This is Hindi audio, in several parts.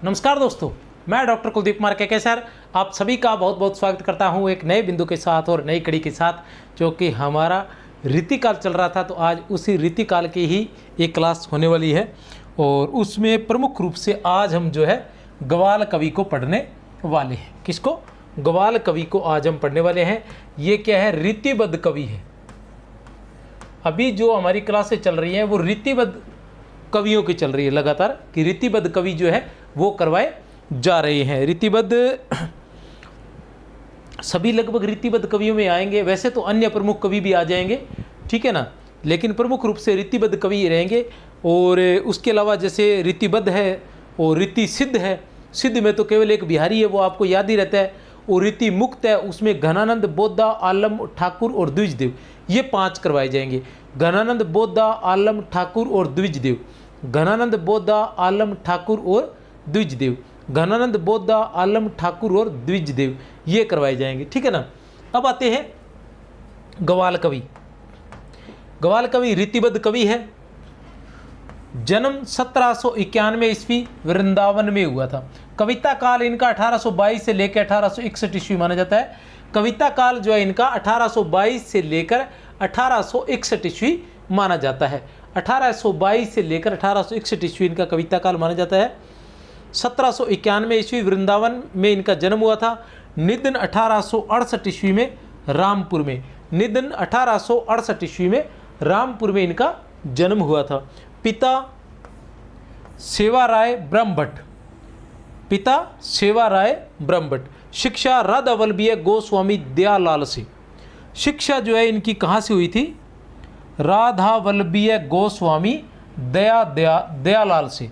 नमस्कार दोस्तों, मैं डॉक्टर कुलदीप कुमार के सर आप सभी का बहुत बहुत स्वागत करता हूं एक नए बिंदु के साथ और नई कड़ी के साथ, जो कि हमारा रीतिकाल चल रहा था। तो आज उसी रीतिकाल की ही एक क्लास होने वाली है और उसमें प्रमुख रूप से आज हम जो है ग्वाल कवि को पढ़ने वाले हैं। किसको? ग्वाल कवि को आज हम पढ़ने वाले हैं। ये क्या है? रीतिबद्ध कवि है। अभी जो हमारी क्लासें चल रही हैं वो रीतिबद्ध कवियों की चल रही है लगातार, कि रीतिबद्ध कवि जो है वो करवाए जा रहे हैं। रीतिबद्ध सभी लगभग रीतिबद्ध कवियों में आएंगे, वैसे तो अन्य प्रमुख कवि भी आ जाएंगे, ठीक है ना, लेकिन प्रमुख रूप से रीतिबद्ध कवि रहेंगे। और उसके अलावा जैसे रीतिबद्ध है और रीति सिद्ध है। सिद्ध में तो केवल एक बिहारी है, वो आपको याद ही रहता है। और रीति मुक्त है, उसमें घनानंद, बोद्दा, आलम, ठाकुर और द्विजदेव, ये 5 करवाए जाएंगे। घनानंद, बोद्दा, आलम, ठाकुर और द्विजदेव। घनानंद, बोद्दा, आलम, ठाकुर और द्विजदेव। घनानंद, बोद्दा, आलम, ठाकुर और द्विजदेव, ये करवाए जाएंगे, ठीक है ना। अब आते हैं ग्वाल कवि। ग्वाल कवि रीतिबद्ध कवि है। जन्म 1791 ईस्वी वृंदावन में हुआ था। कविता काल इनका 1822 से लेकर 1861 ईस्वी माना जाता है। कविता काल जो है इनका 1822 से लेकर 1861 ईस्वी माना जाता है। 1822 से लेकर 1861 ईस्वी इनका कविता काल माना जाता है। 1791 ईस्वी वृंदावन में इनका जन्म हुआ था। निधन 1868 ईस्वी में रामपुर में। निधन 1868 ईस्वी में रामपुर में इनका जन्म हुआ था। पिता सेवाराय ब्रह्मभट्ट। पिता सेवाराय ब्रह्मभट्ट। शिक्षा राधा वल्लभीय गोस्वामी दयालाल से। शिक्षा जो है इनकी कहाँ से हुई थी? राधा वल्लभीय गोस्वामी दयालाल से।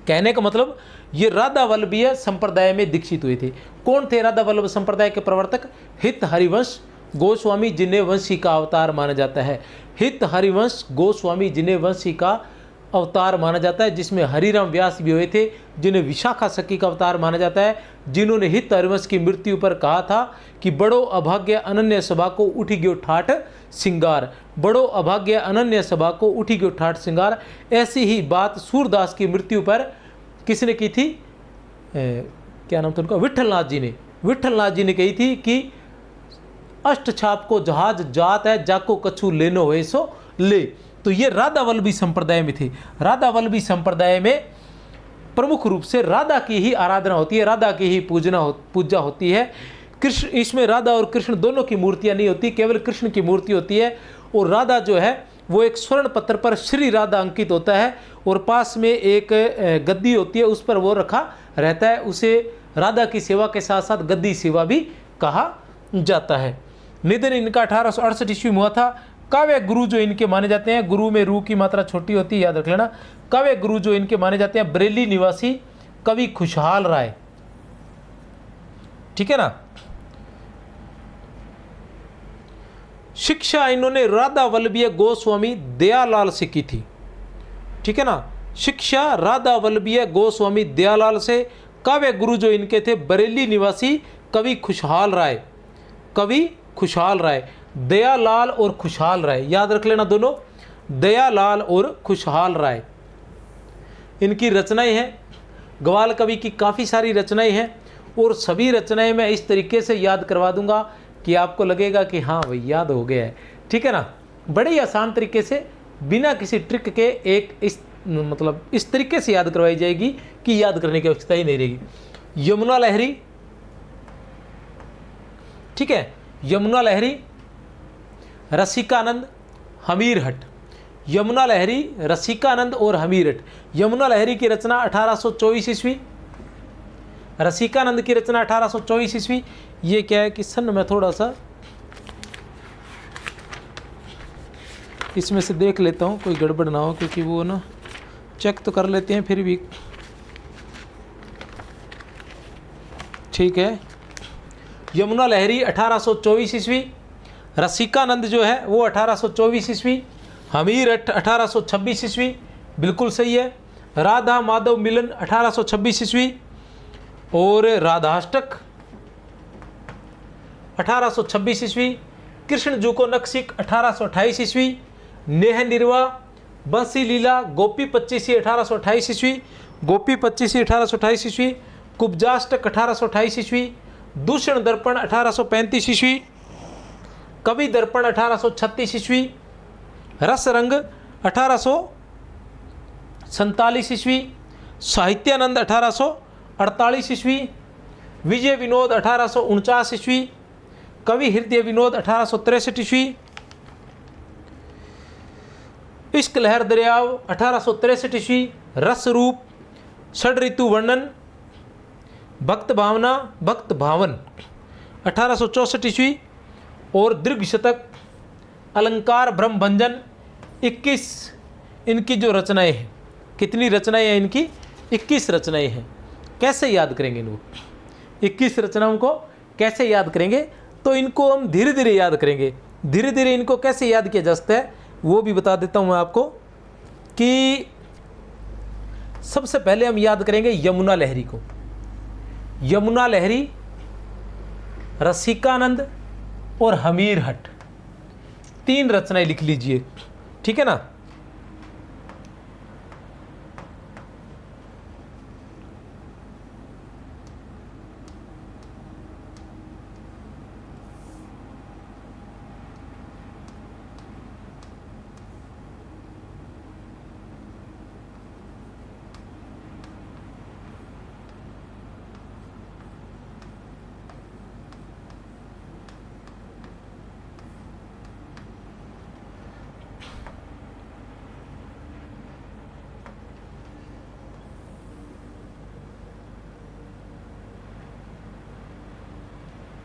कहने का मतलब ये राधा वल्लभीय संप्रदाय में दीक्षित हुए थे। कौन थे राधा वल्लभ संप्रदाय के प्रवर्तक? हित हरिवंश गोस्वामी, जिन्हें वंशी का अवतार माना जाता है। हित हरिवंश गोस्वामी, जिन्हें वंशी का अवतार माना जाता है, जिसमें हरिराम व्यास भी हुए थे, जिन्हें विशाखा सखी का अवतार माना जाता है, जिन्होंने हित हरिवंश की मृत्यु पर कहा था कि बड़ो अभाग्य अनन्य सभा को उठी गयो ठाठ सिंगार। बड़ो अभाग्य अनन्य सभा को उठी गयो ठाठ सिंगार। ऐसी ही बात सूरदास की मृत्यु पर किसने की थी? क्या नाम था उनका? विठलनाथ जी ने। विठलनाथ जी ने कही थी कि अष्ट छाप को जहाज जात है, जाको कछु लेनो हुए सो ले। तो ये राधा वल्लभी संप्रदाय में थे। राधा वल्लभी संप्रदाय में प्रमुख रूप से राधा की ही आराधना होती है, राधा की ही पूजा होती है। कृष्ण, इसमें राधा और कृष्ण दोनों की मूर्तियां नहीं होती, केवल कृष्ण की मूर्ति होती है। और राधा जो है वो एक स्वर्ण पत्र पर श्री राधा अंकित होता है और पास में एक गद्दी होती है, उस पर वो रखा रहता है। उसे राधा की सेवा के साथ साथ गद्दी सेवा भी कहा जाता है। निधन इनका 1868 ईस्वी में हुआ था। काव्य गुरु जो इनके माने जाते हैं, गुरु में रू की मात्रा छोटी होती है, याद रख लेना। काव्य गुरु जो इनके माने जाते हैं, बरेली निवासी कवि खुशहाल राय, ठीक है ना। शिक्षा इन्होंने राधा वल्लभीय गोस्वामी दयालाल से की थी, ठीक है ना। शिक्षा राधा वल्लभीय गोस्वामी दयालाल से। काव्य गुरु जो इनके थे, बरेली निवासी कवि खुशहाल राय। कवि खुशहाल राय। दयालाल और खुशहाल राय, याद रख लेना दोनों, दयालाल और खुशहाल राय। इनकी रचनाएं हैं। ग्वाल कवि की काफ़ी सारी रचनाएं हैं और सभी रचनाएं मैं इस तरीके से याद करवा दूंगा कि आपको लगेगा कि हाँ भाई याद हो गया है, ठीक है ना। बड़े ही आसान तरीके से, बिना किसी ट्रिक के इस तरीके से याद करवाई जाएगी कि याद करने की आवश्यकता ही नहीं रहेगी। यमुना लहरी, ठीक है, यमुना लहरी, रसिकानंद, हमीरहट। यमुना लहरी, रसिकानंद और हमीरहट। यमुना लहरी की रचना 1824 ईस्वी। रसिकानंद की रचना 1824 ईस्वी। ये क्या है कि सन में थोड़ा सा इसमें से देख लेता हूँ कोई गड़बड़ ना हो, क्योंकि वो ना चेक तो कर लेते हैं फिर भी, ठीक है। यमुना लहरी 1824 ईस्वी। रसिकानंद जो है वो 1824 ईस्वी। हमीरहट 1826 ईस्वी, बिल्कुल सही है। राधा माधव मिलन 1826 ईस्वी। और राधाष्टक 1826 ईस्वी। कृष्ण जू को नक्सिक 1828 ईस्वी। नेह निर्वाह, बंसी लीला, गोपी 25 1828 ईस्वी। गोपी पच्चीसी 1828 ईस्वी, कुब्जाष्टक 1828 ईस्वी, दूषण दर्पण 1835 ईस्वी, कवि दर्पण 1836 ईस्वी, रस रंग 1847 ईस्वी, साहित्यानंद 1848 ईस्वी, विजय विनोद 1849 ईस्वी, कवि हृदय विनोद 1863 ईस्वी, इश्क लहर दरियाव 1863 ईस्वी, रस रूप, षड ऋतु वर्णन, भक्त भावना भक्त भावन 1864 ईस्वी, और दीर्घ शतक, अलंकार ब्रह्म भंजन 21 इनकी जो रचनाएं हैं। कितनी रचनाएं हैं इनकी? 21 रचनाएं हैं। कैसे याद करेंगे इनको? 21 रचनाओं को कैसे याद करेंगे? तो इनको हम धीरे धीरे याद करेंगे। धीरे धीरे इनको कैसे याद किया जा सकता है वो भी बता देता हूँ मैं आपको कि सबसे पहले हम याद करेंगे यमुना लहरी को। यमुना लहरी, रसिकानंद और हमीर हट, 3 रचनाएं लिख लीजिए, ठीक है ना।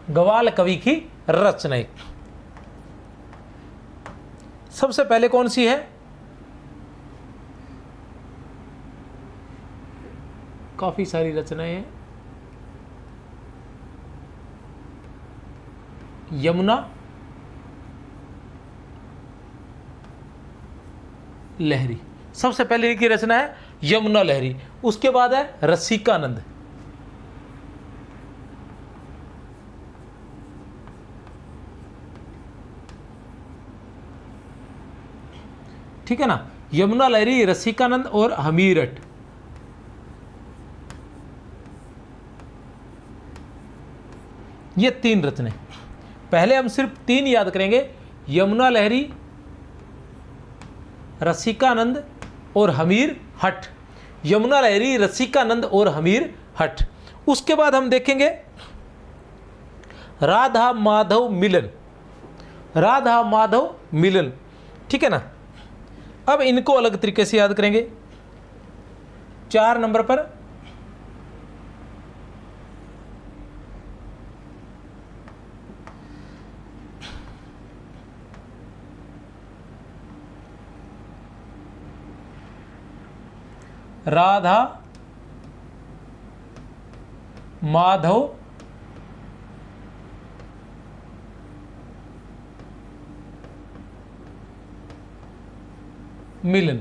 ग्वाल कवि की रचनाएं सबसे पहले कौन सी है? काफी सारी रचनाएं हैं। यमुना लहरी सबसे पहले की रचना है यमुना लहरी। उसके बाद है रसिकानंद, ठीक है ना। यमुना लहरी, रसिकानंद और हमीरट। ये 3 रचनाएं। पहले हम सिर्फ 3 याद करेंगे, यमुना लहरी, रसिकानंद और हमीर हट। यमुना लहरी, रसिकानंद और हमीर हट। उसके बाद हम देखेंगे राधा माधव मिलन। राधा माधव मिलन, ठीक है ना। अब इनको अलग तरीके से याद करेंगे। 4 नंबर पर राधा माधव मिलन,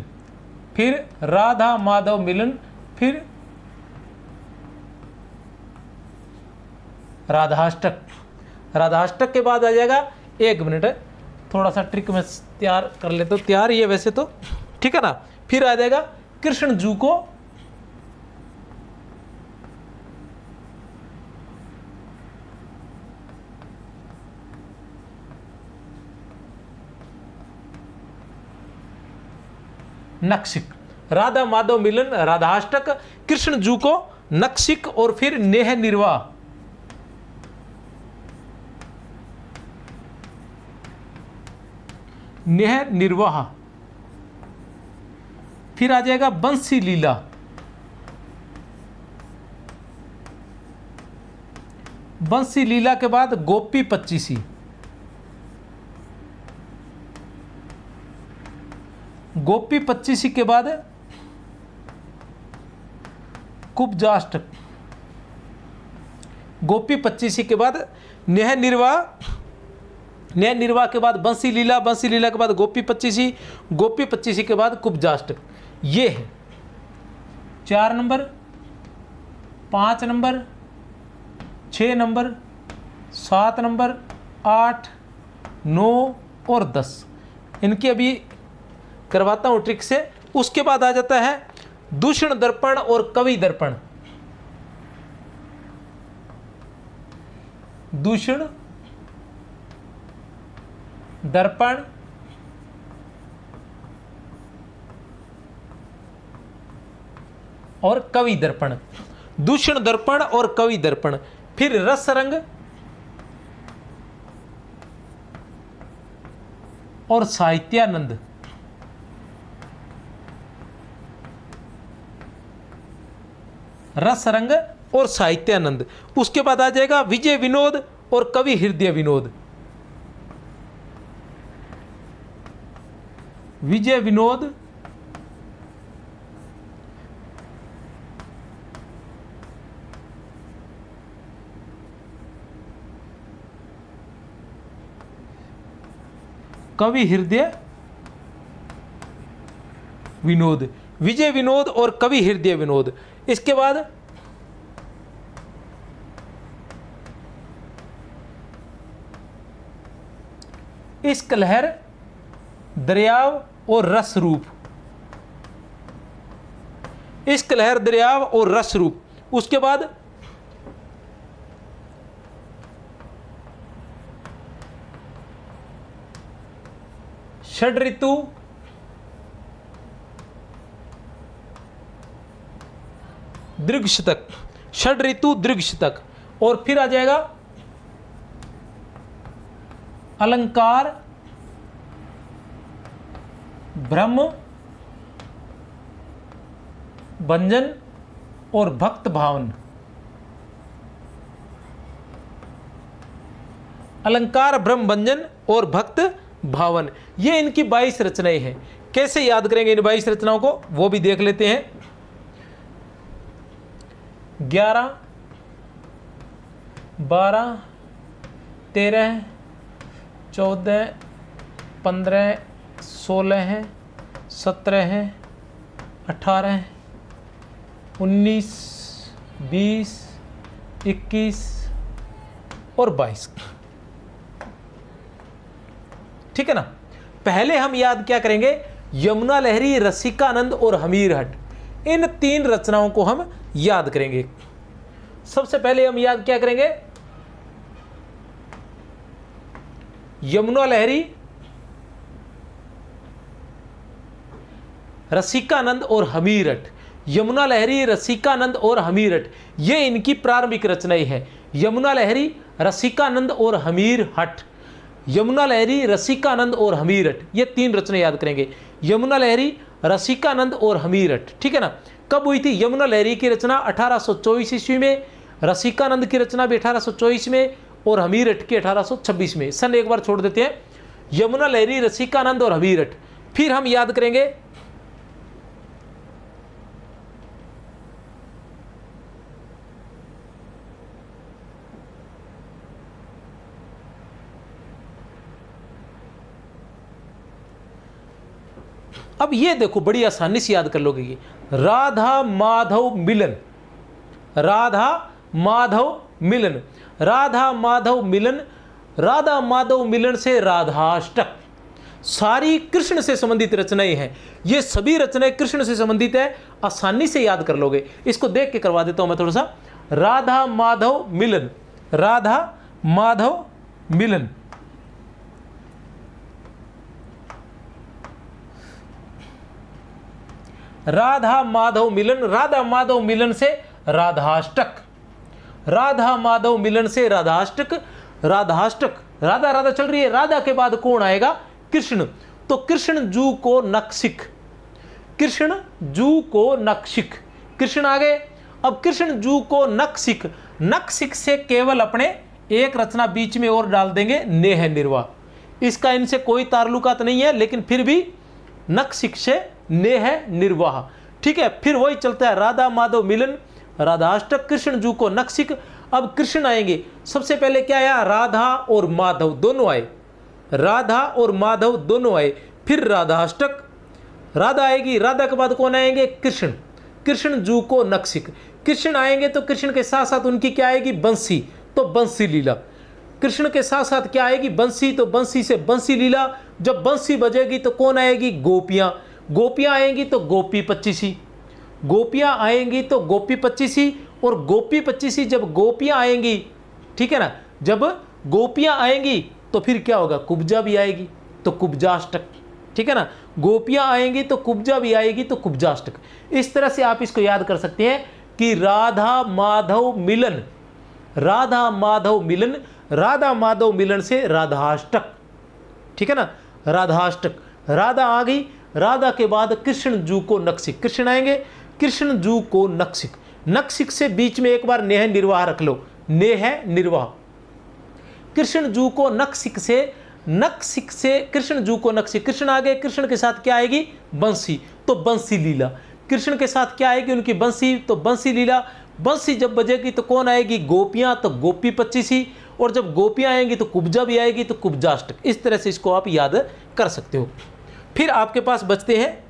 फिर राधा माधव मिलन, फिर राधाष्टक। राधाष्टक के बाद आ जाएगा, 1 मिनट थोड़ा सा ट्रिक में तैयार कर लेते हो, तैयार ये वैसे तो, ठीक है ना। फिर आ जाएगा कृष्ण जू को नक्शिक। राधा माधव मिलन, राधाष्टक, कृष्ण जू को नक्शिक, और फिर नेह निर्वाह। नेह निर्वाह। फिर आ जाएगा बंसी लीला। बंसी लीला के बाद गोपी पच्चीसी। गोपी पच्चीसी के बाद कुब्जाष्टक। गोपी पच्चीसी के बाद नेह निर्वाह। नेह निर्वाह के बाद बंसी लीला, बंसी लीला के बाद गोपी पच्चीसी, गोपी पच्चीसी के बाद कुब्जाष्टक। ये है 4 नंबर, 5 नंबर, 6 नंबर, 7 नंबर, 8, 9 और 10। इनकी अभी करवाता हूँ ट्रिक से। उसके बाद आ जाता है दूषण दर्पण और कवि दर्पण। दूषण दर्पण और कवि दर्पण। दूषण दर्पण और कवि दर्पण। फिर रस रंग और साहित्यानंद। रस रंग और साहित्यानंद। उसके बाद आ जाएगा विजय विनोद और कवि हृदय विनोद। विजय विनोद कवि हृदय विनोद। विजय विनोद और कवि हृदय विनोद। इसके बाद इश्क लहर दरियाव और रस रूप। इश्क लहर दरियाव और रस रूप। उसके बाद षड ऋतु दृघ शतक। षड ऋतु दृघ शतक। और फिर आ जाएगा अलंकार ब्रह्म भंजन और भक्त भावन। अलंकार ब्रह्म भंजन और भक्त भावन। ये इनकी 22 रचनाएं हैं। कैसे याद करेंगे इन 22 रचनाओं को वो भी देख लेते हैं। 11, 12, 13, 14, 15, 16, 17, 18, 19, 20, 21 और 22। ठीक है ना। पहले हम याद क्या करेंगे, यमुना लहरी, रसिकानंद और हमीरहट। इन 3 रचनाओं को हम याद करेंगे। सबसे पहले हम याद क्या करेंगे, यमुना लहरी, रसिकानंद और हमीरहट। यमुना लहरी, रसिकानंद और हमीरहट, ये इनकी प्रारंभिक रचनाएं हैं। यमुना लहरी, रसिकानंद और हमीरहट। यमुना लहरी, रसिकानंद और हमीरहट, ये 3 रचनाएं याद करेंगे। यमुना लहरी, रसिकानंद और हमीरहट। ठीक है ना। कब हुई थी यमुना लहरी की रचना? 1824 ईस्वी में। रसिकानंद की रचना भी 1824 में और हमीरहट की 1826 में। सन एक बार छोड़ देते हैं। यमुना लहरी, रसिकानंद और हमीरहट। फिर हम याद करेंगे अब ये देखो बड़ी आसानी से याद कर लोगे ये राधा माधव मिलन। राधा माधव मिलन। राधा माधव मिलन। राधा माधव मिलन से राधाष्टक। सारी कृष्ण से संबंधित रचनाएं हैं। ये सभी रचनाएं कृष्ण से संबंधित है। आसानी से याद कर लोगे। इसको देख के करवा देता हूं मैं थोड़ा सा। राधा माधव मिलन। राधा माधव मिलन। राधा माधव मिलन। राधा माधव मिलन से राधाष्टक। राधा माधव मिलन से राधाष्टक। राधाष्टक, राधा राधा चल रही है। राधा के बाद कौन आएगा? कृष्ण। तो कृष्ण जू को नक्सिक। कृष्ण जू को नक्सिक। कृष्ण आ गए। अब कृष्ण जू को नक्सिक। नक्सिक से केवल अपने एक रचना बीच में और डाल देंगे, नेह निर्वाह। इसका इनसे कोई ताल्लुकात नहीं है, लेकिन फिर भी नक्सिक से नेह निर्वाह। ठीक है। फिर वही चलता है राधा माधव मिलन, राधाष्टक, कृष्ण जू को नक्सिक। अब कृष्ण आएंगे। सबसे पहले क्या आया? राधा और माधव दोनों आए। राधा और माधव दोनों आए। फिर राधाष्टक, राधा आएगी। राधा के बाद कौन आएंगे? कृष्ण। कृष्ण जू को नक्सिक। कृष्ण आएंगे तो कृष्ण के साथ साथ उनकी क्या आएगी? बंसी। तो बंसी लीला। कृष्ण के साथ साथ क्या आएगी? बंसी। तो बंसी से बंसी लीला। जब बंसी बजेगी तो कौन आएगी? गोपियां। गोपियां आएंगी तो गोपी पच्चीसी। गोपियां आएंगी तो गोपी पच्चीसी, और गोपी पच्चीसी जब गोपियां आएंगी, ठीक है ना, जब गोपियां आएंगी तो फिर क्या होगा, कुब्जा भी आएगी तो कुब्जाष्टक, ठीक है ना, गोपियां आएंगी तो कुब्जा भी आएगी तो कुब्जाष्टक। इस तरह से आप इसको याद कर सकते हैं कि राधा माधव मिलन, राधा माधव मिलन, राधा माधव मिलन से राधाष्टक, ठीक है ना, राधाष्टक। राधा आ गई, राधा के बाद कृष्ण जू को नक्सिक, कृष्ण आएंगे, कृष्ण जू को नक्सिक, नक्सिक से बीच में एक बार नेह निर्वाह रख लो, नेह निर्वाह, कृष्ण जू को नक्सिक से, नक्सिक से कृष्ण जू को नक्सिक, कृष्ण आ गए, कृष्ण के साथ क्या आएगी, बंसी, तो बंसी लीला, कृष्ण के साथ क्या आएगी, उनकी बंसी, तो बंसी लीला, बंसी जब बजेगी तो कौन आएगी, गोपियां, तो गोपी पच्चीसी, और जब गोपियां आएंगी तो कुब्जा भी आएगी तो कुब्जाष्टक। इस तरह से इसको आप याद कर सकते हो। फिर आपके पास बचते हैं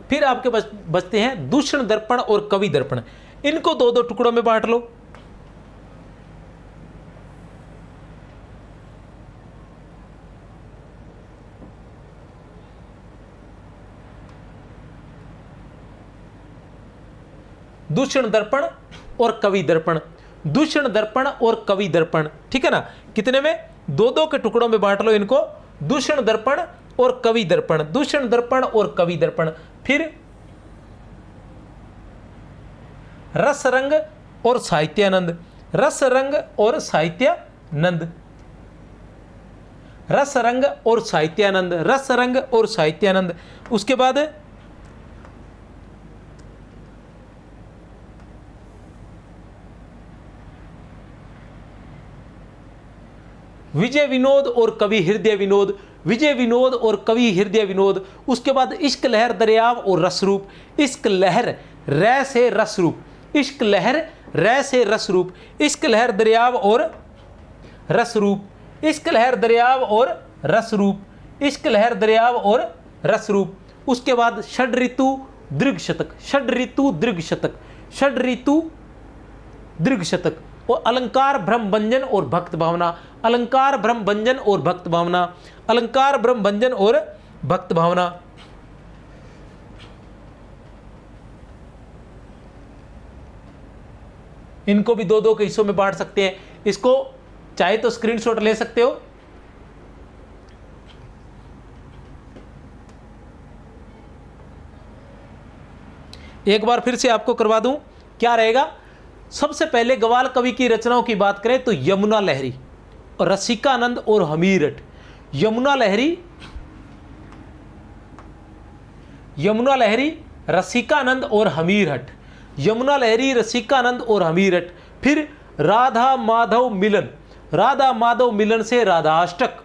फिर आपके बचते हैं दूषण दर्पण और कवि दर्पण। इनको दो दो टुकड़ों में बांट लो। दूषण दर्पण और कवि दर्पण, दूषण दर्पण और कवि दर्पण, ठीक है ना, कितने में, दो दो के टुकड़ों में बांट लो इनको, दूषण दर्पण और कवि दर्पण, दूषण दर्पण और कवि दर्पण। फिर रस रंग और साहित्यानंद, रस रंग और साहित्यानंद, रस रंग और साहित्यानंद, रस रंग और साहित्यानंद। उसके बाद विजय विनोद और कवि हृदय विनोद, विजय विनोद और कवि हृदय विनोद। उसके बाद इश्क लहर दरियाव और रसरूप, इश्क लहर रै से रसरूप, इश्क लहर रै से रसरूप, इश्क लहर दरियाव और रसरूप, इश्क लहर दरियाव और रसरूप, इश्क लहर दरियाव और रसरूप। उसके बाद षड ऋतु दीर्घ शतक, षड ऋतु दीर्घ शतक, षड ऋतु दीर्घ शतक। और अलंकार भ्रम भंजन और भक्त भावना, अलंकार भ्रम भंजन और भक्त भावना, अलंकार भ्रम भंजन और भक्त भावना। इनको भी दो दो के हिस्सों में बांट सकते हैं। इसको चाहे तो स्क्रीनशॉट ले सकते हो। एक बार फिर से आपको करवा दूं, क्या रहेगा। सबसे पहले ग्वाल कवि की रचनाओं की बात करें तो यमुना लहरी और रसिकानंद और हमीरठ, यमुना लहरी, यमुना लहरी, रसिकानंद और हमीरठ, यमुना लहरी, रसिकानंद और हमीरठ। फिर राधा माधव मिलन, राधा माधव मिलन से राधाष्टक।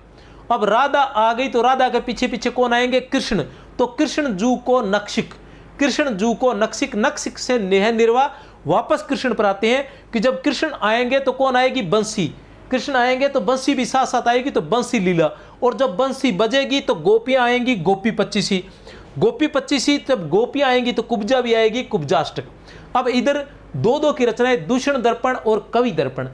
अब राधा आ गई तो राधा के पीछे पीछे कौन आएंगे, कृष्ण, तो कृष्ण जू को नक्सिक, कृष्ण जू को नक्सिक, नक्सिक से नेह निर्वाह। वापस कृष्ण पर आते हैं कि जब कृष्ण आएंगे तो कौन आएगी, बंसी, कृष्ण आएंगे तो बंसी भी साथ साथ आएगी तो बंसी लीला। और जब बंसी बजेगी तो गोपियां आएंगी, गोपी पच्चीसी, गोपी पच्चीसी। जब गोपियां आएंगी तो कुब्जा भी आएगी, कुब्जाष्टक। अब इधर दो दो की रचनाएं, दूषण दर्पण और कवि दर्पण,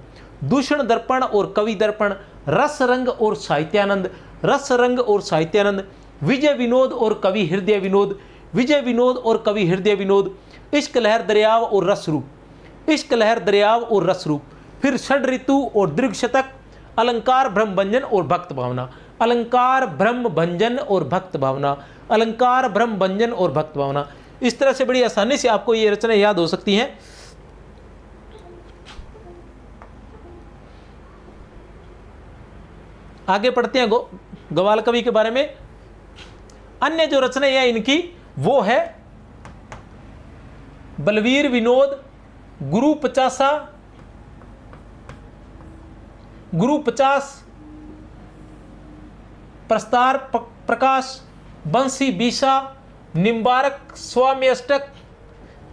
दूषण दर्पण और कवि दर्पण, रस रंग और साहित्यानंद, रस रंग और साहित्यानंद, विजय विनोद और कवि हृदय विनोद, विजय विनोद और कवि हृदय विनोद, इश्क लहर दरियाव और रसरूप, इश्क लहर दरियाव और रसरूप। फिर षड ऋतु और दीर्घ शतक, अलंकार भ्रम भंजन और भक्त भावना, अलंकार भ्रम भंजन और भक्त भावना, अलंकार भ्रम भंजन और भक्त भावना। इस तरह से बड़ी आसानी से आपको ये रचनाएं याद हो सकती हैं। आगे पढ़ते हैं ग्वाल कवि के बारे में। अन्य जो रचनाएं हैं इनकी वो है बलवीर विनोद, गुरु पचासा, गुरु 50, प्रस्तार प्रकाश, बंसी बीसा, निम्बारक, स्वामी अष्टक।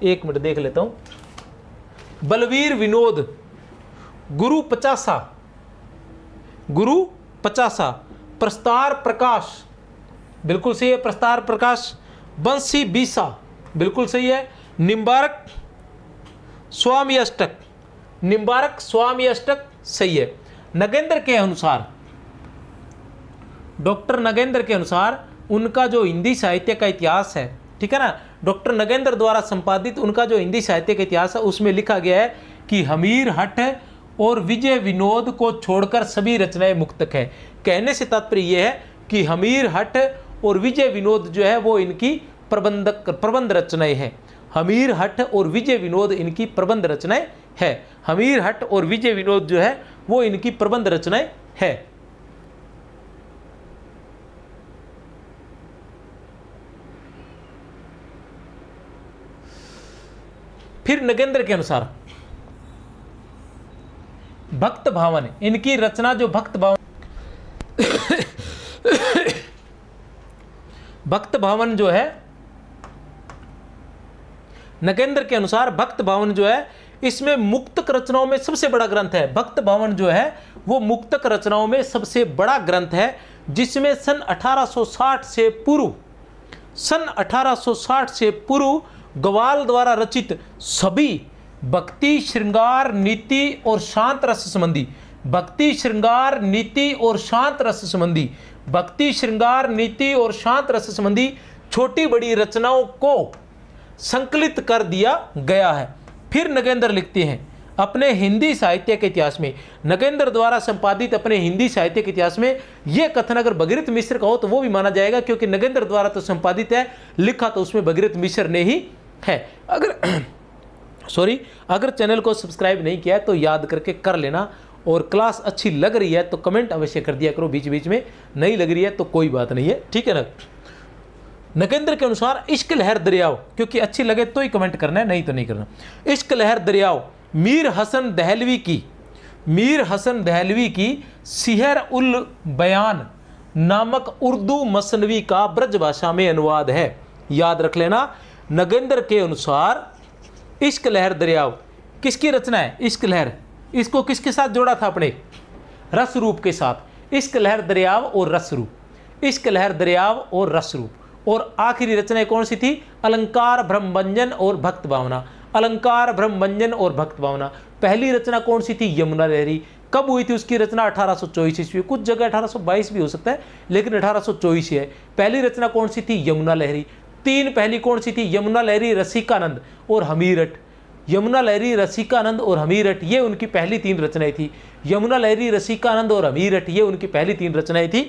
एक मिनट देख लेता हूं। बलवीर विनोद, गुरु पचासा, गुरु 50, प्रस्तार प्रकाश, बिल्कुल सही है। प्रस्तार प्रकाश बंसी बीसा, बिल्कुल सही है। निम्बारक स्वामी अष्टक, निम्बारक स्वामी अष्टक सही है। नगेंद्र के अनुसार, डॉक्टर नगेंद्र के अनुसार उनका जो हिंदी साहित्य का इतिहास है, ठीक है ना, डॉक्टर नगेंद्र द्वारा संपादित उनका जो हिंदी साहित्य का इतिहास है उसमें लिखा गया है कि हमीर हठ और विजय विनोद को छोड़कर सभी रचनाएं मुक्तक है। कहने से तात्पर्य यह है कि हमीर हठ और विजय विनोद जो है वो इनकी प्रबंध रचनाएं हैं। हमीर हठ और विजय विनोद इनकी प्रबंध रचनाएं है। हमीर हठ और विजय विनोद जो है वो इनकी प्रबंध रचनाएं है। फिर नगेंद्र के अनुसार भक्त भावन, इनकी रचना जो भक्त भावन भक्त भावन जो है, नगेंद्र के अनुसार भक्त भावन जो है इसमें मुक्तक रचनाओं में सबसे बड़ा ग्रंथ है। भक्त भावन जो है वो मुक्तक रचनाओं में सबसे बड़ा ग्रंथ है, जिसमें सन 1860 से पूर्व ग्वाल द्वारा रचित सभी भक्ति, श्रृंगार, नीति और शांत रस संबंधी, भक्ति, श्रृंगार, नीति और शांत रस संबंधी, भक्ति, श्रृंगार, नीति और शांत रस संबंधी छोटी बड़ी रचनाओं को संकलित कर दिया गया है। फिर नगेंद्र लिखते हैं अपने हिंदी साहित्य के इतिहास में, नगेंद्र द्वारा संपादित अपने हिंदी साहित्य के इतिहास में यह कथन अगर भगीरथ मिश्र का हो तो वो भी माना जाएगा, क्योंकि नगेंद्र द्वारा तो संपादित है, लिखा तो उसमें भगीरथ मिश्र ने ही है। अगर चैनल को सब्सक्राइब नहीं किया है तो याद करके कर लेना, और क्लास अच्छी लग रही है तो कमेंट अवश्य कर दिया करो बीच बीच में, नहीं लग रही है तो कोई बात नहीं है, ठीक है ना। नगेंद्र के अनुसार इश्क लहर दरियाव, क्योंकि अच्छी लगे तो ही कमेंट करना है, नहीं तो नहीं करना। इश्क लहर दरियाव मीर हसन दहलवी की सिहर उल बयान नामक उर्दू मसनवी का ब्रज भाषा में अनुवाद है। याद रख लेना, नगेंद्र के अनुसार इश्क लहर दरियाव किसकी रचना है? इश्क लहर, इसको किसके साथ जोड़ा था अपने? रस रूप के साथ। इश्क लहर दरियाव और रस रूप, इश्क लहर दरियाव और रस रूप। और आखिरी रचना कौन सी थी? अलंकार, ब्रह्मभंजन और भक्त भावना। अलंकार, ब्रह्मभंजन और भक्त भावना। पहली रचना कौन सी थी? यमुना लहरी। कब हुई थी उसकी रचना? 1824 ईस्वी, कुछ जगह 1822 भी हो सकता है, लेकिन 1824 है। पहली रचना कौन सी थी? यमुना लहरी। तीन पहली कौन सी थी? यमुना लहरी, रसिकानंद और हमीरठ। यमुना लहरी, रसिकानंद और हमीरठ, ये उनकी पहली तीन रचनाएं थी। यमुना लहरी, रसिकानंद और हमीरठ, ये उनकी पहली तीन रचनाएं थी।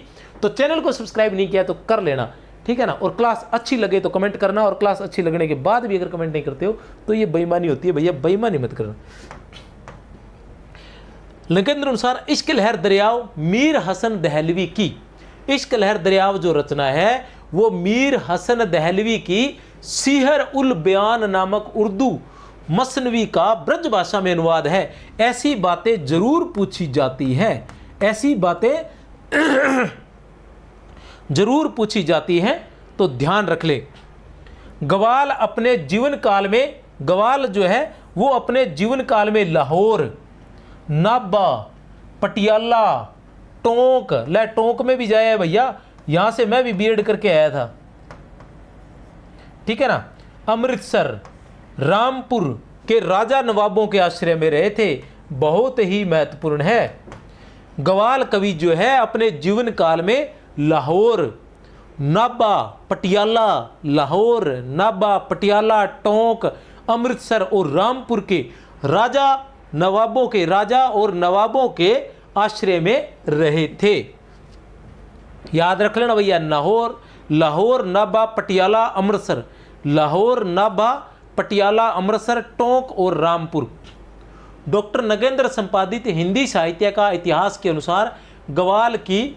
तो चैनल को सब्सक्राइब नहीं किया तो कर लेना, ठीक है ना। और क्लास अच्छी लगे तो कमेंट करना, और क्लास अच्छी लगने के बाद भी अगर कमेंट नहीं करते हो तो ये बेईमानी होती है भैया, बेईमानी मत करना। नगेंद्र अनुसार इश्क लहर दरियाव मीर हसन दहलवी की, इश्क लहर दरियाव जो रचना है वो मीर हसन दहलवी की सिहर उल बयान नामक उर्दू मसनवी का ब्रज भाषा में अनुवाद है। ऐसी बातें जरूर पूछी जाती हैं, ऐसी बातें जरूर पूछी जाती हैं, तो ध्यान रख ले। ग्वाल अपने जीवन काल में, ग्वाल जो है वो अपने जीवन काल में लाहौर, नाभा, पटियाला, टोंक, ले टोंक में भी जाया है भैया, यहां से मैं भी बीएड करके आया था, ठीक है ना। अमृतसर, रामपुर के राजा नवाबों के आश्रय में रहे थे, बहुत ही महत्वपूर्ण है। ग्वाल कवि जो है अपने जीवन काल में लाहौर, नाभा, पटियाला, लाहौर, नाभा, पटियाला, टोंक, अमृतसर और रामपुर के राजा नवाबों के, राजा और नवाबों के आश्रय में रहे थे। याद रख लेना भैया, लाहौर, नाभा, पटियाला, अमृतसर, लाहौर, नाभा, पटियाला, अमृतसर, टोंक और रामपुर। डॉक्टर नगेंद्र संपादित हिंदी साहित्य का इतिहास के अनुसार ग्वाल की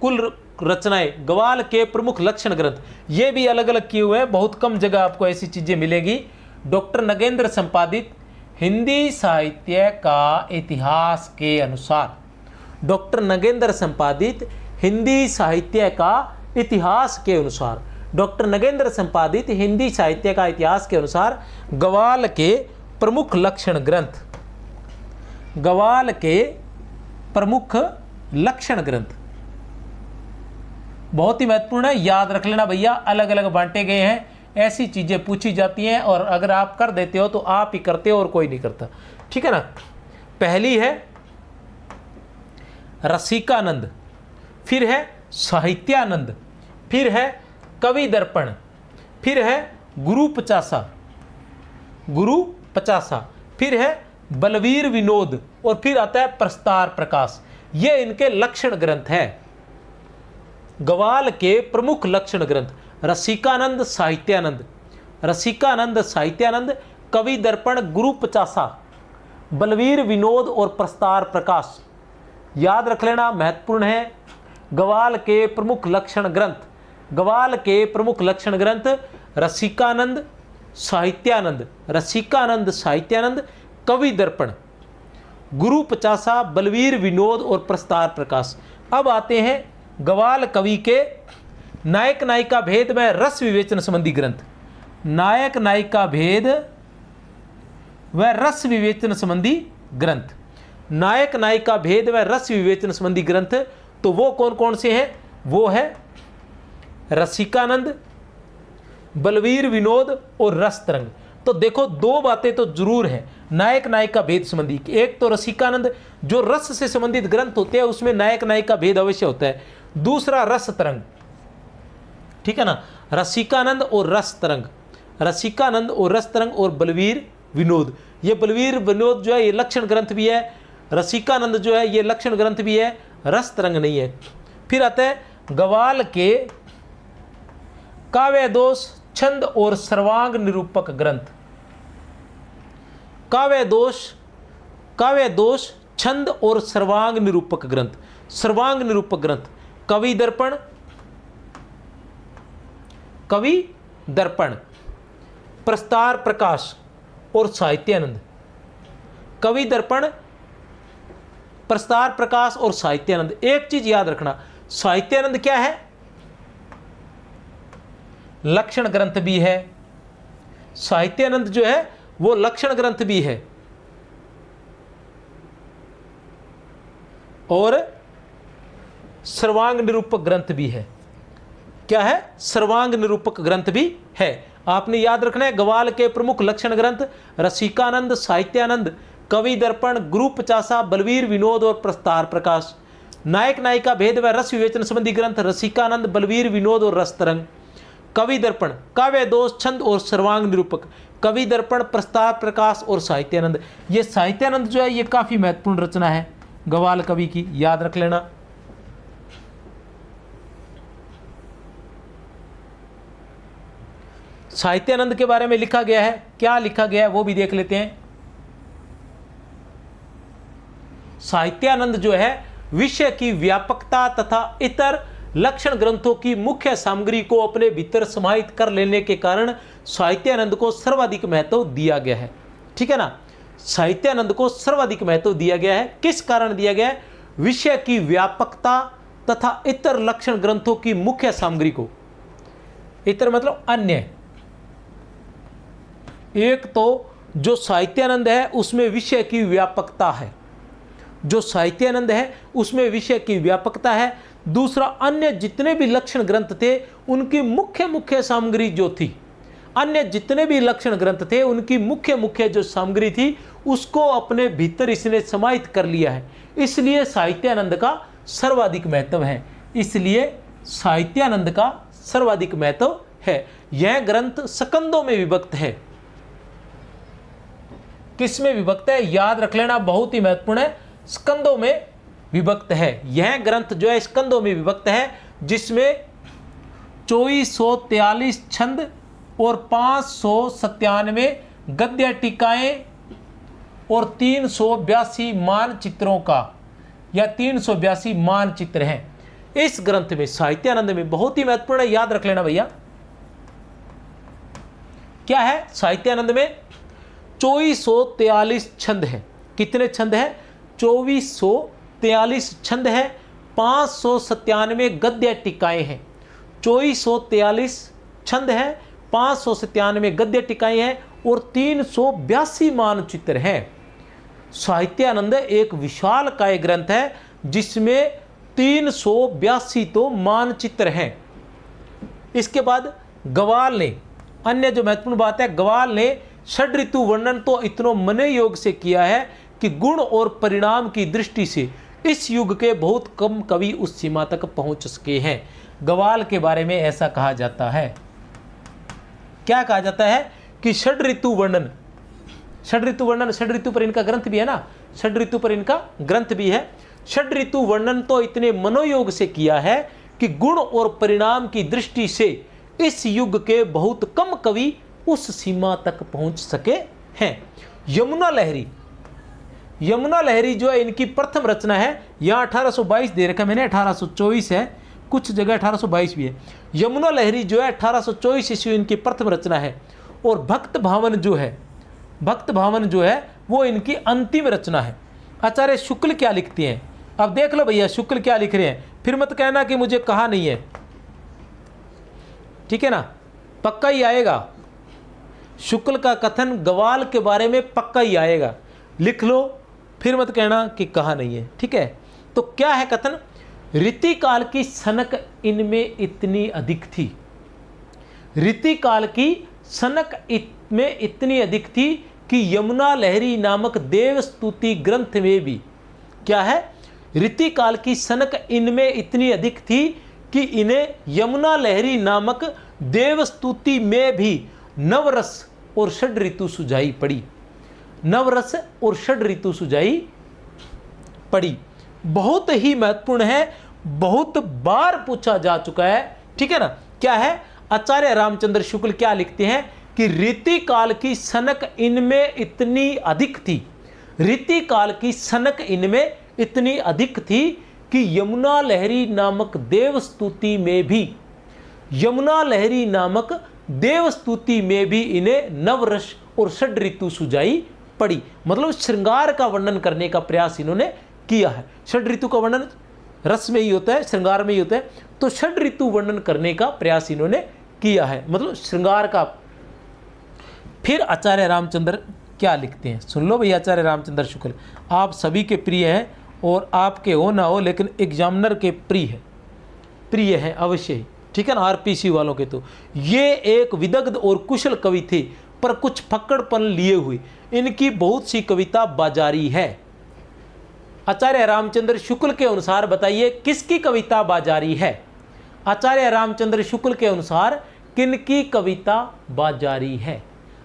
कुल रचनाएं, ग्वाल के प्रमुख लक्षण ग्रंथ, ये भी अलग अलग किए हुए हैं, बहुत कम जगह आपको ऐसी चीजें मिलेगी। डॉक्टर नगेंद्र संपादित हिंदी साहित्य का इतिहास के अनुसार, डॉक्टर नगेंद्र संपादित हिंदी साहित्य का इतिहास के अनुसार, डॉक्टर नगेंद्र संपादित हिंदी साहित्य का इतिहास के अनुसार ग्वाल के प्रमुख लक्षण ग्रंथ, ग्वाल के प्रमुख लक्षण ग्रंथ, बहुत ही महत्वपूर्ण है, याद रख लेना भैया, अलग अलग बांटे गए हैं, ऐसी चीज़ें पूछी जाती हैं और अगर आप कर देते हो तो आप ही करते हो और कोई नहीं करता, ठीक है ना। पहली है रसिकानंद, फिर है साहित्यानंद, फिर है कवि दर्पण, फिर है गुरु पचासा, फिर है बलवीर विनोद और फिर आता है प्रस्तार प्रकाश। ये इनके लक्षण ग्रंथ है, गवाल के प्रमुख लक्षण ग्रंथ। रसिकानंद साहित्यानंद, कवि दर्पण, गुरु पचासा, बलवीर विनोद और प्रस्तार प्रकाश। याद रख लेना, महत्वपूर्ण है। गवाल के प्रमुख लक्षण ग्रंथ रसिकानंद साहित्यानंद, कवि दर्पण, गुरु पचासा, बलवीर विनोद और प्रस्तार प्रकाश। अब आते हैं गवाल कवि के नायक नायिका भेद में रस विवेचन संबंधी ग्रंथ। नायक नायिका भेद व रस विवेचन संबंधी ग्रंथ, तो वो कौन कौन से हैं? वो है रसिकानंद, बलवीर विनोद और रस तरंग। तो देखो, दो बातें तो जरूर है नायक नायिका भेद संबंधी। एक तो रसिकानंद, जो रस से संबंधित ग्रंथ होते हैं उसमें नायक नायिका भेद अवश्य होता है। दूसरा रस तरंग, ठीक है ना, रसिकानंद और रस तरंग और बलवीर विनोद। ये बलवीर विनोद जो है ये लक्षण ग्रंथ भी है, रसिकानंद जो है ये लक्षण ग्रंथ भी है, रस तरंग नहीं है। फिर आता है गवाल के काव्य दोष, छंद और सर्वांग निरूपक ग्रंथ। काव्य दोष, छंद और सर्वांग निरूपक ग्रंथ। कवि दर्पण, प्रस्तार प्रकाश और साहित्यानंद। कवि दर्पण, प्रस्तार प्रकाश और साहित्यानंद। एक चीज याद रखना, साहित्यानंद क्या है? लक्षण ग्रंथ भी है। साहित्यानंद जो है वो लक्षण ग्रंथ भी है और सर्वांग निरूपक ग्रंथ भी है। क्या है? सर्वांग निरूपक ग्रंथ भी है। आपने याद रखना है, गवाल के प्रमुख लक्षण ग्रंथ रसिकानंद, साहित्यानंद, कवि दर्पण, गुरु पचासा, बलवीर विनोद और प्रस्तार प्रकाश। नायक नायिका भेद व रस विवेचन संबंधी ग्रंथ रसिकानंद, बलवीर विनोद और रस तरंग। कवि दर्पण, काव्य दोष, छंद और सर्वांग निरूपक। कवि दर्पण, प्रस्तार प्रकाश और साहित्यानंद। ये साहित्यानंद जो है ये काफी महत्वपूर्ण रचना है गवाल कवि की, याद रख लेना। साहित्यानंद के बारे में लिखा गया है, क्या लिखा गया है वो भी देख लेते हैं। साहित्यानंद जो है विषय की व्यापकता तथा इतर लक्षण ग्रंथों की मुख्य सामग्री को अपने भीतर समाहित कर लेने के कारण साहित्यानंद को सर्वाधिक महत्व दिया गया है। ठीक है ना, साहित्यानंद को सर्वाधिक महत्व दिया गया है। किस कारण दिया गया है? विषय की व्यापकता तथा इतर लक्षण ग्रंथों की मुख्य सामग्री को। इतर मतलब अन्य। एक तो जो साहित्यानंद है उसमें विषय की व्यापकता है, जो साहित्यानंद है उसमें विषय की व्यापकता है। दूसरा, अन्य जितने भी लक्षण ग्रंथ थे उनकी मुख्य सामग्री जो थी, अन्य जितने भी लक्षण ग्रंथ थे उनकी मुख्य जो सामग्री थी उसको अपने भीतर इसने समाहित कर लिया है। इसलिए साहित्यानंद का सर्वाधिक महत्व है। इसलिए साहित्यानंद का सर्वाधिक महत्व है। यह ग्रंथ स्कंदों में विभक्त है। किसमें विभक्त है? याद रख लेना, बहुत ही महत्वपूर्ण है। स्कंदों में विभक्त है। यह ग्रंथ जो है स्कंदों में विभक्त है, जिसमें 2443 छंद और 597 गद्य टीकाएं और 382 मानचित्रों का या 382 मानचित्र हैं। इस ग्रंथ में साहित्यानंद में बहुत ही महत्वपूर्ण है, याद रख लेना भैया। क्या है? साहित्यानंद में 2443 छंद है। कितने छंद है? 2443 छंद है। 597 गद्य टीकाएं हैं। 2443 छंद है, 597 गद्य टीकाएं हैं और 382 मानचित्र हैं। साहित्यानंद एक विशाल काय ग्रंथ है जिसमें 382 तो मानचित्र हैं। इसके बाद ग्वाल ने, अन्य जो महत्वपूर्ण बात है, ग्वाल ने षड ऋतु वर्णन तो इतनो मने योग से किया है कि गुण और परिणाम की दृष्टि से इस युग के बहुत कम कवि उस सीमा तक पहुंच सके हैं। ग्वाल के बारे में ऐसा कहा जाता है। क्या कहा जाता है कि षड ऋतु वर्णन, षड ऋतु पर इनका ग्रंथ भी है ना, षड ऋतु पर इनका ग्रंथ भी है। षड ऋतु वर्णन तो इतने मनोयोग से किया है कि गुण और परिणाम की दृष्टि से इस युग के बहुत कम कवि उस सीमा तक पहुंच सके हैं। यमुना लहरी जो है इनकी प्रथम रचना है। यहाँ 1822 दे रखा है मैंने, 1824 है, कुछ जगह 1822 भी है। यमुना लहरी जो है 1824 ईस्वी इनकी प्रथम रचना है। और भक्त भावन जो है वो इनकी अंतिम रचना है। आचार्य शुक्ल क्या लिखते हैं, अब देख लो भैया शुक्ल क्या लिख रहे हैं, फिर मत कहना कि मुझे कहा नहीं है, ठीक है ना, पक्का ही आएगा। शुक्ल का कथन ग्वाल के बारे में पक्का ही आएगा, लिख लो, फिर मत कहना कि कहा नहीं है, ठीक है। तो क्या है कथन, रीतिकाल की सनक इनमें इतनी अधिक थी, रीतिकाल की सनक में इतनी अधिक थी कि यमुना लहरी नामक देव स्तुति ग्रंथ में भी, क्या है, रीतिकाल की सनक इनमें इतनी अधिक थी कि इन्हें यमुना लहरी नामक देव स्तुति में भी नवरस और षड ऋतु सुझाई पड़ी, नवरस और षड ऋतु सुझाई पड़ी। बहुत ही महत्वपूर्ण है, बहुत बार पूछा जा चुका है, ठीक है ना। क्या है, आचार्य रामचंद्र शुक्ल क्या लिखते हैं कि रीतिकाल की सनक इनमें इतनी अधिक थी, रीतिकाल की सनक इनमें इतनी अधिक थी कि यमुना लहरी नामक देव स्तुति में भी, यमुना लहरी नामक देव स्तुति में भी इन्हें नवरस और षड ऋतु सुझाई पड़ी। मतलब श्रृंगार का वर्णन करने का प्रयास इन्होंने किया है। षड ऋतु का वर्णन रस में ही होता है, श्रृंगार में ही होता है, तो षड ऋतु वर्णन करने का प्रयास इन्होंने किया है, मतलब श्रृंगार का। फिर आचार्य रामचंद्र क्या लिखते हैं, सुन लो भैया। आचार्य रामचंद्र शुक्ल आप सभी के प्रिय हैं, और आपके हो ना हो लेकिन एग्जामिनर के प्रिय है अवश्य ही, ठीक है ना, आरपीसी वालों के। तो ये एक विदग्ध और कुशल कवि थे, पर कुछ फक्कड़पन लिए हुए। इनकी बहुत सी कविता बाजारी है। आचार्य रामचंद्र शुक्ल के अनुसार बताइए किसकी कविता बाजारी है। आचार्य रामचंद्र शुक्ल के अनुसार किनकी कविता बाजारी है।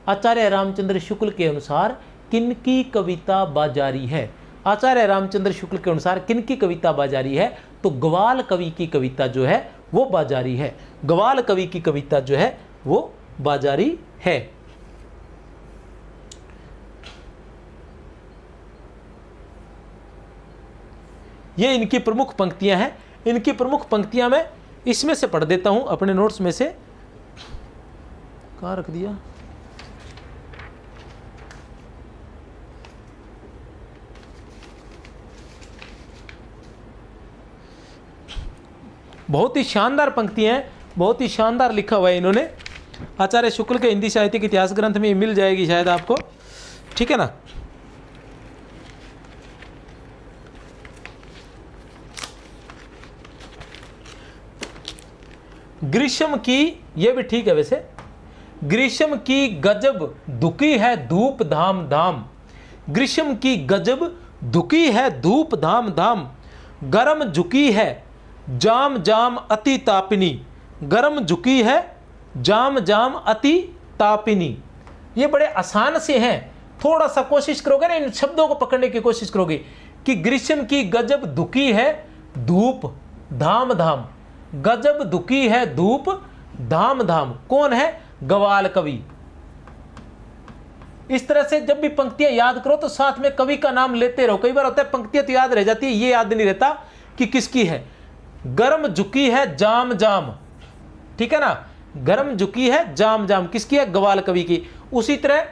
आचार्य रामचंद्र शुक्ल के अनुसार किनकी कविता बाजारी है। आचार्य रामचंद्र शुक्ल के अनुसार किनकी कविता बाजारी है, तो ग्वाल कवि की कविता जो है वो बाजारी है। ग्वाल कवि की कविता जो है वो बाजारी है। ये इनकी प्रमुख पंक्तियां हैं। इनकी प्रमुख पंक्तियां मैं इसमें से पढ़ देता हूं अपने नोट्स में से। कहाँ रख दिया, बहुत ही शानदार पंक्तियां हैं, बहुत ही शानदार लिखा हुआ है इन्होंने। आचार्य शुक्ल के हिंदी साहित्य के इतिहास ग्रंथ में मिल जाएगी शायद आपको, ठीक है ना। ग्रीष्म की, ये भी ठीक है वैसे, ग्रीष्म की गजब धुकी है धूप धाम धाम, ग्रीष्म की गजब धुकी है धूप धाम धाम, गरम झुकी है जाम जाम अति तापिनी, गरम झुकी है जाम जाम अति तापिनी। ये बड़े आसान से हैं, थोड़ा सा कोशिश करोगे ना, इन शब्दों को पकड़ने की कोशिश करोगे कि ग्रीष्म की गजब धुकी है धूप धाम धाम, गजब धुकी है धूप धाम धाम। कौन है, ग्वाल कवि। इस तरह से जब भी पंक्तियां याद करो तो साथ में कवि का नाम लेते रहो। कई बार होता है पंक्तियां तो याद रह जाती है, ये याद नहीं रहता कि किसकी है। गर्म झुकी है जाम जाम, ठीक है ना, गर्म झुकी है जाम जाम किसकी है, ग्वाल कवि की। उसी तरह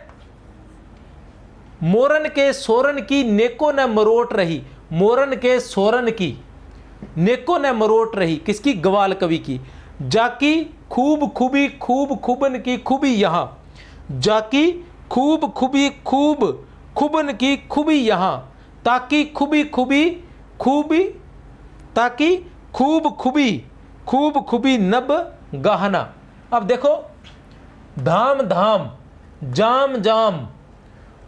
मोरन के सोरन की नेको न मरोट रही, मोरन के सोरन की नेको न मरोट रही किसकी, ग्वाल कवि की। जाकी खूब खूबी खूब खूबन की खूबी यहां, जाकी खूब खूबी खूब खूबन की खूबी यहां, ताकि खूबी खूबी खूबी ताकि खूब खूबी नब गहना। अब देखो, धाम धाम, जाम जाम,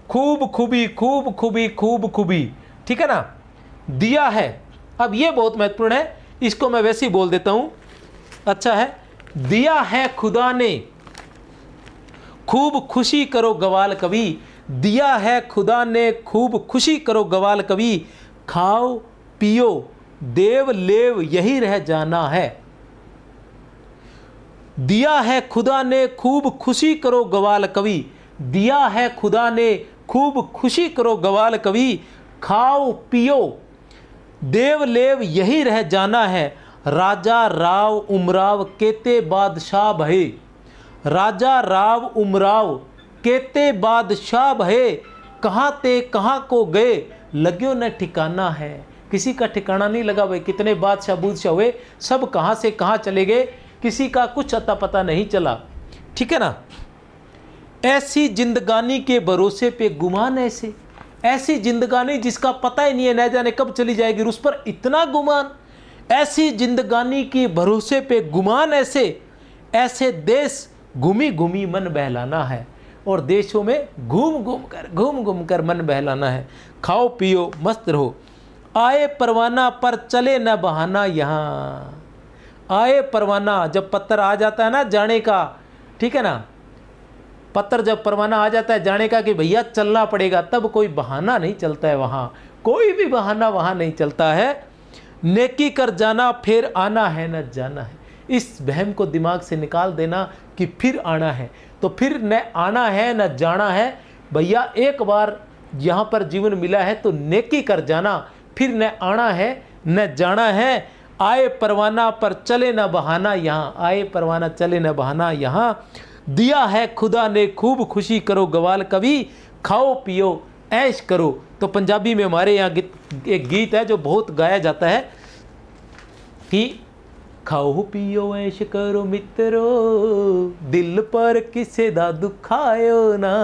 खूब खूबी, ठीक है ना। दिया है, अब ये बहुत महत्वपूर्ण है, इसको मैं वैसे ही बोल देता हूं, अच्छा है। दिया है खुदा ने, खूब खुशी करो गवाल कभी, दिया है खुदा ने खूब खुशी करो गवाल कभी, खाओ पियो देव लेव यही रह जाना है। दिया है खुदा ने खूब खुशी करो गवाल कवि, दिया है खुदा ने खूब खुशी करो गवाल कवि, खाओ पियो देव लेव यही रह जाना है। राजा राव उमराव केते बादशाह भये, राजा राव उमराव केते बादशाह भये, कहाँ ते कहाँ को गए लग्यो न ठिकाना है। किसी का ठिकाना नहीं लगा भाई, कितने बादशाह बूदशाह हुए, सब कहाँ से कहाँ चले गए, किसी का कुछ अता पता नहीं चला, ठीक है ना। ऐसी जिंदगानी के भरोसे पे गुमान ऐसे, ऐसी जिंदगानी जिसका पता ही नहीं है, न जाने कब चली जाएगी, उस पर इतना गुमान। ऐसी जिंदगानी के भरोसे पे गुमान ऐसे, ऐसे देश घूमी घूमी मन बहलाना है, और देशों में घूम घूम कर मन बहलाना है। खाओ पियो मस्त रहो, आए परवाना पर चले न बहाना यहाँ। आए परवाना, जब पत्र आ जाता है ना जाने का, ठीक है ना, पत्र जब परवाना आ जाता है जाने का कि भैया चलना पड़ेगा, तब कोई बहाना नहीं चलता है, वहाँ कोई भी बहाना वहाँ नहीं चलता है। नेकी कर जाना फिर आना है न जाना है, इस वहम को दिमाग से निकाल देना कि फिर आना है, तो फिर न आना है न जाना है। भैया एक बार यहाँ पर जीवन मिला है तो नेकी कर जाना, फिर न आना है न जाना है। आए परवाना पर चले न बहाना यहाँ, आए परवाना चले न बहाना यहाँ। दिया है खुदा ने खूब खुशी करो गवाल कभी, खाओ पियो ऐश करो। तो पंजाबी में हमारे यहाँ एक गीत है जो बहुत गाया जाता है कि खाओ पियो ऐश करो मित्रो, दिल पर किसे दा दुखायो ना।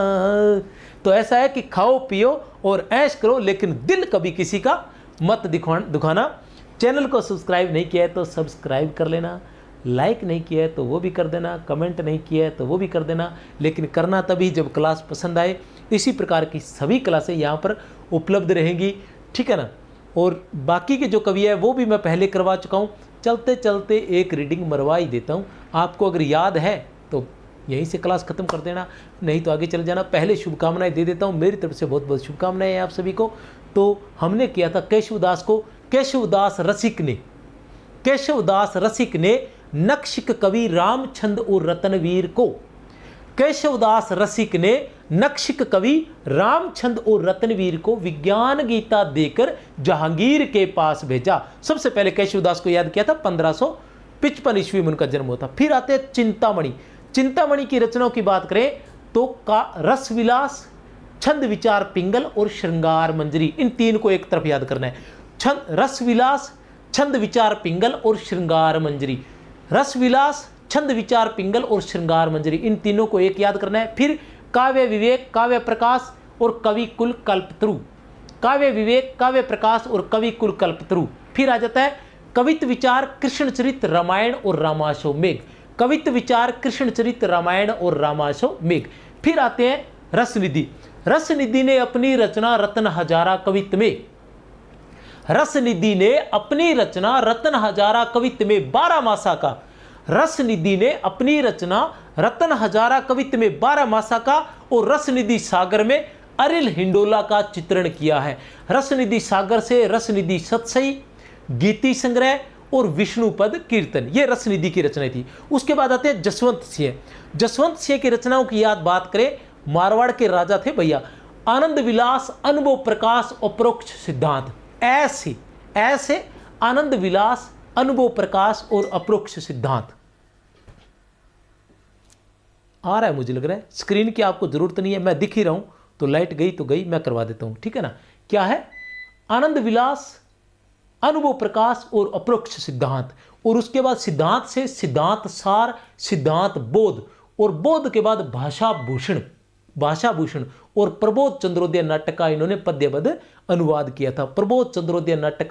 तो ऐसा है कि खाओ पियो और ऐश करो, लेकिन दिल कभी किसी का मत दुखाना। चैनल को सब्सक्राइब नहीं किया है तो सब्सक्राइब कर लेना, लाइक नहीं किया है तो वो भी कर देना, कमेंट नहीं किया है तो वो भी कर देना, लेकिन करना तभी जब क्लास पसंद आए। इसी प्रकार की सभी क्लासें यहाँ पर उपलब्ध रहेंगी, ठीक है ना। और बाकी के जो कवि है वो भी मैं पहले करवा चुका हूँ, चलते चलते एक रीडिंग मरवा ही देता हूँ। आपको अगर याद है तो यहीं से क्लास ख़त्म कर देना, नहीं तो आगे चल जाना। पहले शुभकामनाएं दे देता हूँ, मेरी तरफ से बहुत बहुत शुभकामनाएं हैं आप सभी को। तो हमने किया था केशवदास को, केशवदास रसिक ने नक्शिक कवि रामचंद और रतनवीर को, केशवदास रसिक ने नक्शिक कवि रामचंद और रतनवीर को विज्ञान गीता देकर जहांगीर के पास भेजा। सबसे पहले केशवदास को याद किया था 1555 ईस्वी में उनका जन्म होता। फिर आते चिंतामणि। चिंतामणि की रचनाओं की बात करें तो का रसविलास, छंद विचार पिंगल और श्रृंगार मंजरी, इन तीन को एक तरफ याद करना है। रसविलास, छंद विचार पिंगल और श्रृंगार मंजरी, रसविलास, छंद विचार पिंगल और श्रृंगार मंजरी, इन तीनों को एक याद करना है। फिर काव्य विवेक, काव्य प्रकाश और कवि कुल कल्पतरु, काव्य विवेक, काव्य प्रकाश और कवि कुल कल्पतरु। फिर आ जाता है कवित्व विचार, कृष्णचरित, रामायण और रामाशो मेघ, कवित्व विचार, कृष्णचरित, रामायण और रामाशो मेघ। फिर आते हैं रसनिधि। रसनिधि ने अपनी रचना रत्न हजारा कवित्व में, रसनिधि ने अपनी रचना रत्न हजारा कवित्व में 12 मासा का, रसनिधि ने अपनी रचना रत्न हजारा कवित्व में 12 मासा का और रसनिधि सागर में अरिल हिंडोला का चित्रण किया है। रसनिधि सागर से रसनिधि सतसई, गीति संग्रह और विष्णुपद कीर्तन, ये रसनिधि की रचना थी। उसके बाद आते हैं जसवंत सिंह। जसवंत सिंह की रचनाओं की याद बात करें, मारवाड़ के राजा थे भैया। आनंद विलास, अनुभव प्रकाश, अपरोक्ष सिद्धांत, ऐसे ऐसे आनंद विलास, अनुभव प्रकाश और अपरोक्ष सिद्धांत। आ रहा है मुझे लग रहा है, स्क्रीन की आपको जरूरत नहीं है, मैं दिख ही रहा हूं, तो लाइट गई तो गई, मैं करवा देता हूं, ठीक है ना। क्या है? आनंद विलास, अनुभव प्रकाश और अपरोक्ष सिद्धांत। और उसके बाद सिद्धांत से सिद्धांत सार, सिद्धांत बोध, और बोध के बाद भाषा भूषण, भाषा भूषण और प्रबोध चंद्रोदय नाटक का इन्होंने पद्यबद्ध अनुवाद किया था। प्रबोध चंद्रोदय नाटक